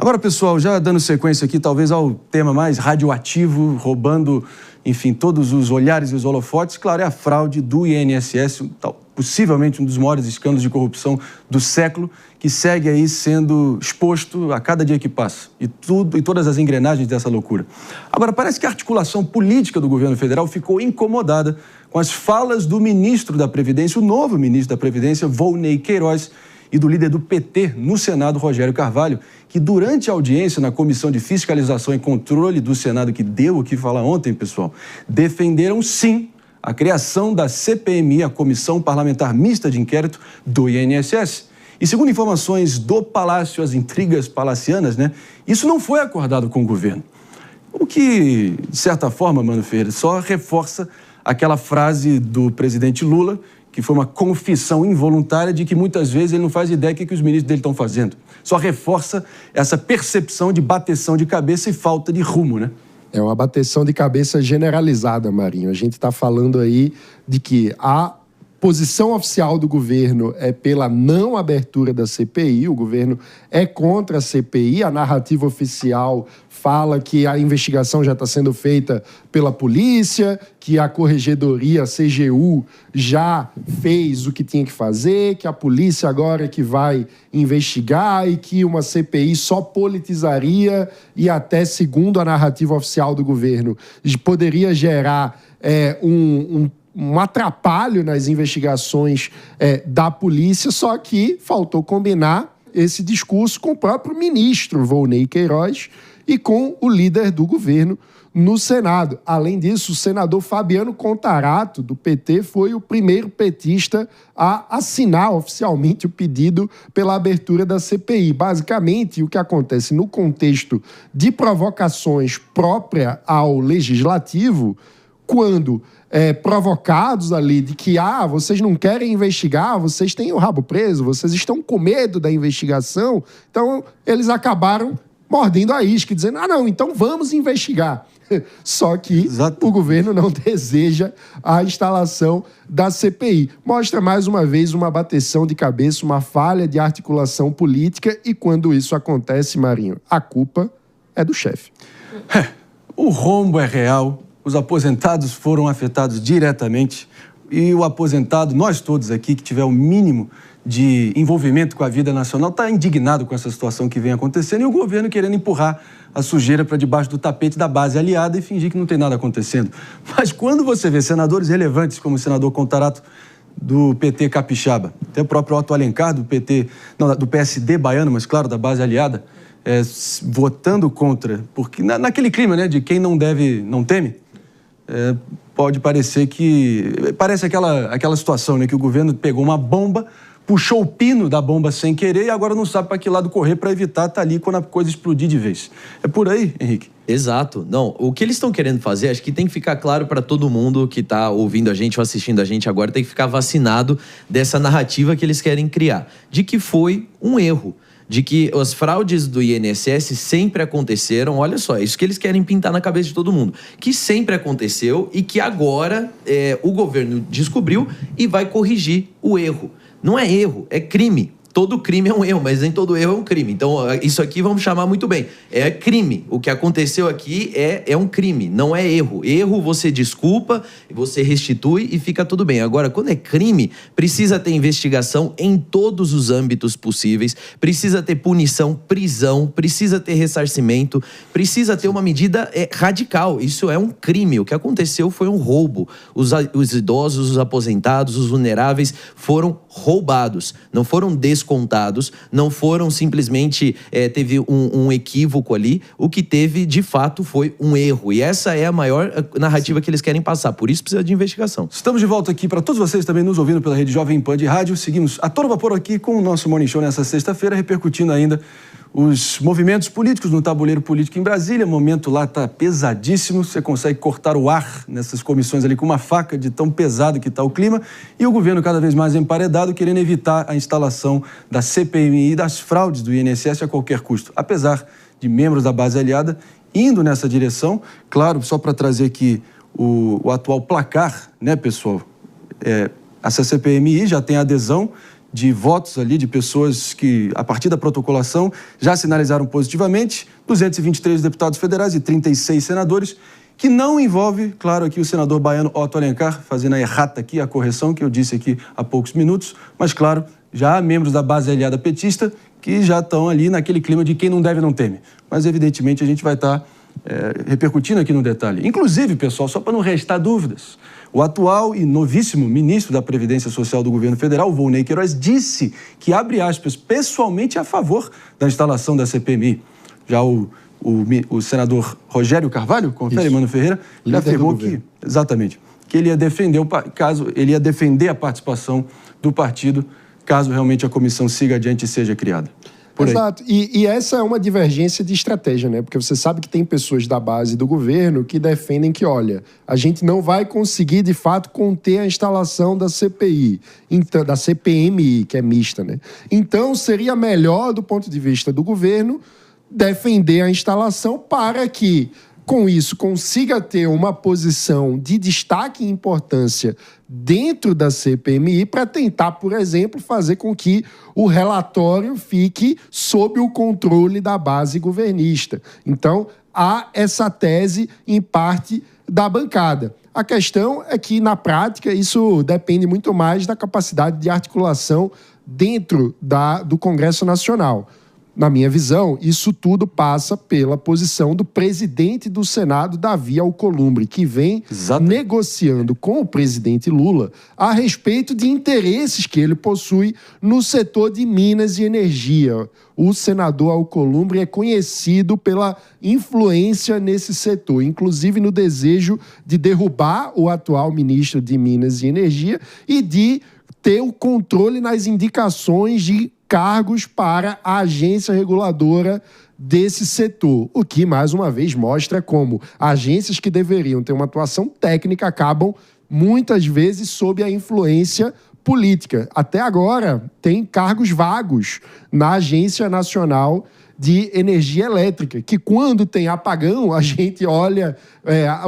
Agora, pessoal, já dando sequência aqui, talvez ao tema mais radioativo, roubando, enfim, todos os olhares e os holofotes, claro, é a fraude do INSS, possivelmente um dos maiores escândalos de corrupção do século, que segue aí sendo exposto a cada dia que passa, e todas as engrenagens dessa loucura. Agora, parece que a articulação política do governo federal ficou incomodada com as falas do ministro da Previdência, o novo ministro da Previdência, Volney Queiroz, e do líder do PT no Senado, Rogério Carvalho, que durante a audiência na Comissão de Fiscalização e Controle do Senado, que deu o que falar ontem, pessoal, defenderam sim a criação da CPMI, a Comissão Parlamentar Mista de Inquérito do INSS. E segundo informações do Palácio, as intrigas palacianas, isso não foi acordado com o governo. O que, de certa forma, Mano Ferreira, só reforça aquela frase do presidente Lula, que foi uma confissão involuntária de que muitas vezes ele não faz ideia do que os ministros dele estão fazendo. Só reforça essa percepção de bateção de cabeça e falta de rumo, É uma bateção de cabeça generalizada, Marinho. A gente está falando aí de que a posição oficial do governo é pela não abertura da CPI, o governo é contra a CPI, a narrativa oficial fala que a investigação já está sendo feita pela polícia, que a corregedoria, a CGU, já fez o que tinha que fazer, que a polícia agora é que vai investigar e que uma CPI só politizaria e até, segundo a narrativa oficial do governo, poderia gerar um atrapalho nas investigações da polícia, só que faltou combinar esse discurso com o próprio ministro Volney Queiroz e com o líder do governo no Senado. Além disso, o senador Fabiano Contarato, do PT, foi o primeiro petista a assinar oficialmente o pedido pela abertura da CPI. Basicamente, o que acontece no contexto de provocações própria ao legislativo, quando provocados ali de que vocês não querem investigar, vocês têm o rabo preso, vocês estão com medo da investigação, então eles acabaram mordendo a isca e dizendo, não, então vamos investigar. Só que o governo não deseja a instalação da CPI. Mostra mais uma vez uma bateção de cabeça, uma falha de articulação política, e quando isso acontece, Marinho, a culpa é do chefe. O rombo é real. Os aposentados foram afetados diretamente e o aposentado, nós todos aqui, que tiver o mínimo de envolvimento com a vida nacional, está indignado com essa situação que vem acontecendo e o governo querendo empurrar a sujeira para debaixo do tapete da base aliada e fingir que não tem nada acontecendo. Mas quando você vê senadores relevantes como o senador Contarato do PT capixaba, até o próprio Otto Alencar do do PSD baiano, mas claro, da base aliada, votando contra, porque naquele clima de quem não deve, não teme, pode parecer que... Parece aquela situação, que o governo pegou uma bomba, puxou o pino da bomba sem querer e agora não sabe para que lado correr para evitar estar ali quando a coisa explodir de vez. É por aí, Henrique? Exato. Não, o que eles estão querendo fazer, acho que tem que ficar claro para todo mundo que está ouvindo a gente ou assistindo a gente agora, tem que ficar vacinado dessa narrativa que eles querem criar, de que foi um erro, de que as fraudes do INSS sempre aconteceram, olha só, isso que eles querem pintar na cabeça de todo mundo, que sempre aconteceu e que agora o governo descobriu e vai corrigir o erro. Não é erro, é crime. Todo crime é um erro, mas nem todo erro é um crime. Então, isso aqui vamos chamar muito bem. É crime. O que aconteceu aqui é um crime, não é erro. Erro você desculpa, você restitui e fica tudo bem. Agora, quando é crime, precisa ter investigação em todos os âmbitos possíveis, precisa ter punição, prisão, precisa ter ressarcimento, precisa ter uma medida radical. Isso é um crime. O que aconteceu foi um roubo. Os idosos, os aposentados, os vulneráveis foram roubados, não foram descontados, não foram simplesmente, teve um equívoco ali, o que teve de fato foi um erro, e essa é a maior narrativa que eles querem passar, por isso precisa de investigação. Estamos de volta aqui para todos vocês também nos ouvindo pela Rede Jovem Pan de Rádio, seguimos a todo vapor aqui com o nosso Morning Show nessa sexta-feira, repercutindo ainda os movimentos políticos no tabuleiro político em Brasília. O momento lá está pesadíssimo, você consegue cortar o ar nessas comissões ali com uma faca de tão pesado que está o clima, e o governo cada vez mais emparedado, querendo evitar a instalação da CPMI e das fraudes do INSS a qualquer custo. Apesar de membros da base aliada indo nessa direção, claro, só para trazer aqui o atual placar, pessoal, essa CPMI já tem adesão de votos ali, de pessoas que, a partir da protocolação, já sinalizaram positivamente, 223 deputados federais e 36 senadores, que não envolve, claro, aqui o senador baiano Otto Alencar, fazendo a errata aqui, a correção que eu disse aqui há poucos minutos, mas, claro, já há membros da base aliada petista que já estão ali naquele clima de quem não deve não teme. Mas, evidentemente, a gente vai estar repercutindo aqui no detalhe. Inclusive, pessoal, só para não restar dúvidas, o atual e novíssimo ministro da Previdência Social do governo federal, Volney Queiroz, disse que, abre aspas, pessoalmente é a favor da instalação da CPMI. Já o senador Rogério Carvalho, confere, Mano Ferreira, já afirmou que, exatamente, que ele ia defender a participação do partido caso realmente a comissão siga adiante e seja criada. Exato. E essa é uma divergência de estratégia, né? Porque você sabe que tem pessoas da base do governo que defendem que, olha, a gente não vai conseguir, de fato, conter a instalação da CPI, então, da CPMI, que é mista, né? Então, seria melhor, do ponto de vista do governo, defender a instalação para que, com isso, consiga ter uma posição de destaque e importância dentro da CPMI para tentar, por exemplo, fazer com que o relatório fique sob o controle da base governista. Então, há essa tese em parte da bancada. A questão é que, na prática, isso depende muito mais da capacidade de articulação dentro do Congresso Nacional. Na minha visão, isso tudo passa pela posição do presidente do Senado, Davi Alcolumbre, que vem negociando com o presidente Lula a respeito de interesses que ele possui no setor de Minas e Energia. O senador Alcolumbre é conhecido pela influência nesse setor, inclusive no desejo de derrubar o atual ministro de Minas e Energia e de ter o controle nas indicações de cargos para a agência reguladora desse setor, o que, mais uma vez, mostra como agências que deveriam ter uma atuação técnica acabam, muitas vezes, sob a influência política. Até agora, tem cargos vagos na Agência Nacional de Energia Elétrica, que quando tem apagão, a gente olha,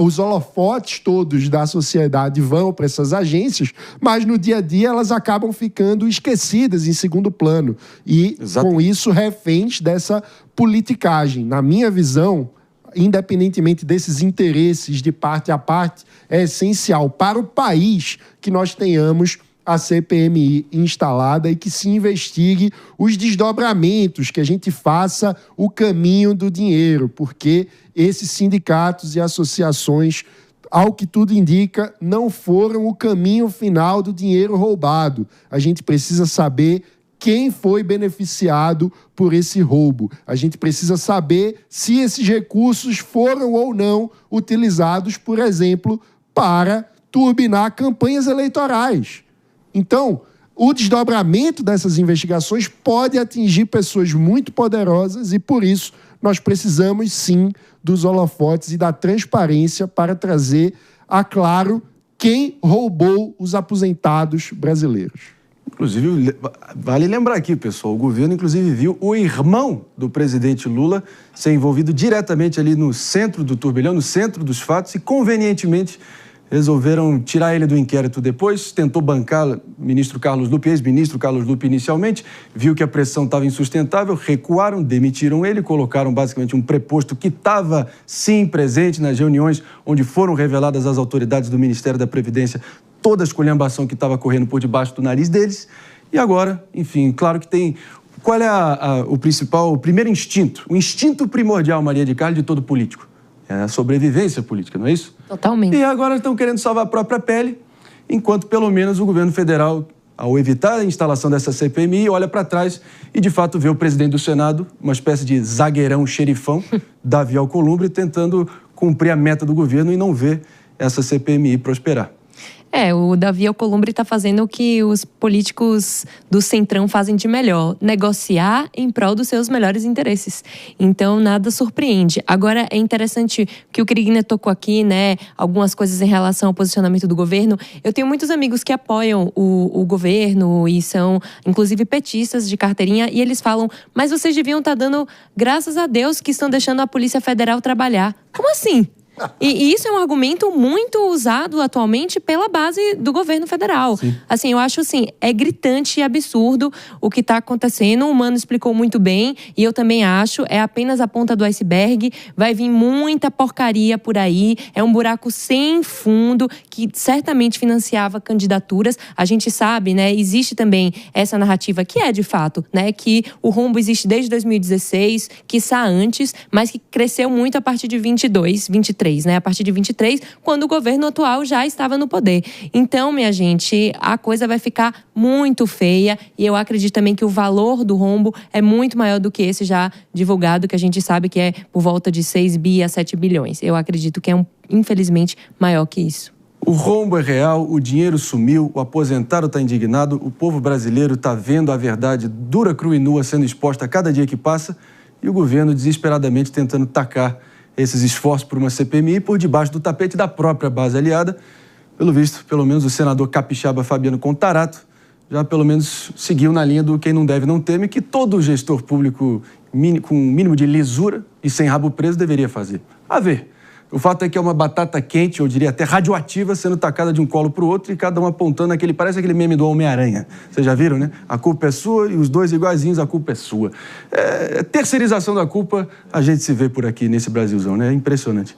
os holofotes todos da sociedade vão para essas agências, mas no dia a dia elas acabam ficando esquecidas em segundo plano. E, com isso, reféns dessa politicagem. Na minha visão, independentemente desses interesses de parte a parte, é essencial para o país que nós tenhamos a CPMI instalada e que se investigue os desdobramentos, que a gente faça o caminho do dinheiro, porque esses sindicatos e associações, ao que tudo indica, não foram o caminho final do dinheiro roubado. A gente precisa saber quem foi beneficiado por esse roubo. A gente precisa saber se esses recursos foram ou não utilizados, por exemplo, para turbinar campanhas eleitorais. Então, o desdobramento dessas investigações pode atingir pessoas muito poderosas e, por isso, nós precisamos, sim, dos holofotes e da transparência para trazer a claro quem roubou os aposentados brasileiros. Inclusive, vale lembrar aqui, pessoal, o governo, inclusive, viu o irmão do presidente Lula ser envolvido diretamente ali no centro do turbilhão, no centro dos fatos e, convenientemente, resolveram tirar ele do inquérito depois, tentou bancar o ministro Carlos Lupe, ex-ministro Carlos Lupe inicialmente, viu que a pressão estava insustentável, recuaram, demitiram ele, colocaram basicamente um preposto que estava sim presente nas reuniões onde foram reveladas às autoridades do Ministério da Previdência toda a esculhambação que estava correndo por debaixo do nariz deles. E agora, enfim, claro que tem... Qual é o primeiro instinto? O instinto primordial, Maria de Carlos, de todo político. É a sobrevivência política, não é isso? Totalmente. E agora estão querendo salvar a própria pele, enquanto pelo menos o governo federal, ao evitar a instalação dessa CPMI, olha para trás e de fato vê o presidente do Senado, uma espécie de zagueirão xerifão, Davi Alcolumbre, tentando cumprir a meta do governo e não ver essa CPMI prosperar. O Davi Alcolumbre está fazendo o que os políticos do Centrão fazem de melhor, negociar em prol dos seus melhores interesses. Então, nada surpreende. Agora, é interessante que o Quiriguina tocou aqui, né, algumas coisas em relação ao posicionamento do governo. Eu tenho muitos amigos que apoiam o governo e são, inclusive, petistas de carteirinha, e eles falam, mas vocês deviam estar dando graças a Deus que estão deixando a Polícia Federal trabalhar. Como assim? E isso é um argumento muito usado atualmente pela base do governo federal. Sim. Assim, eu acho assim, é gritante e absurdo o que está acontecendo. O Mano explicou muito bem e eu também acho, é apenas a ponta do iceberg. Vai vir muita porcaria por aí, é um buraco sem fundo que certamente financiava candidaturas. A gente sabe, né, existe também essa narrativa que é de fato, né, que o rombo existe desde 2016, quiçá antes, mas que cresceu muito a partir de 22, 23, né? A partir de 23, quando o governo atual já estava no poder. Então, minha gente, a coisa vai ficar muito feia e eu acredito também que o valor do rombo é muito maior do que esse já divulgado, que a gente sabe que é por volta de 6 bi a 7 bilhões. Eu acredito que é, infelizmente, maior que isso. O rombo é real, o dinheiro sumiu, o aposentado está indignado, o povo brasileiro está vendo a verdade dura, crua e nua sendo exposta a cada dia que passa e o governo desesperadamente tentando tacar esses esforços por uma CPMI por debaixo do tapete da própria base aliada. Pelo visto, pelo menos o senador capixaba Fabiano Contarato já pelo menos seguiu na linha do quem não deve não teme, que todo gestor público com um mínimo de lisura e sem rabo preso deveria fazer. A ver. O fato é que é uma batata quente, eu diria até radioativa, sendo tacada de um colo para o outro e cada um apontando parece aquele meme do Homem-Aranha. Vocês já viram, né? A culpa é sua e os dois iguaizinhos, a culpa é sua. Terceirização da culpa, a gente se vê por aqui nesse Brasilzão, né? É impressionante.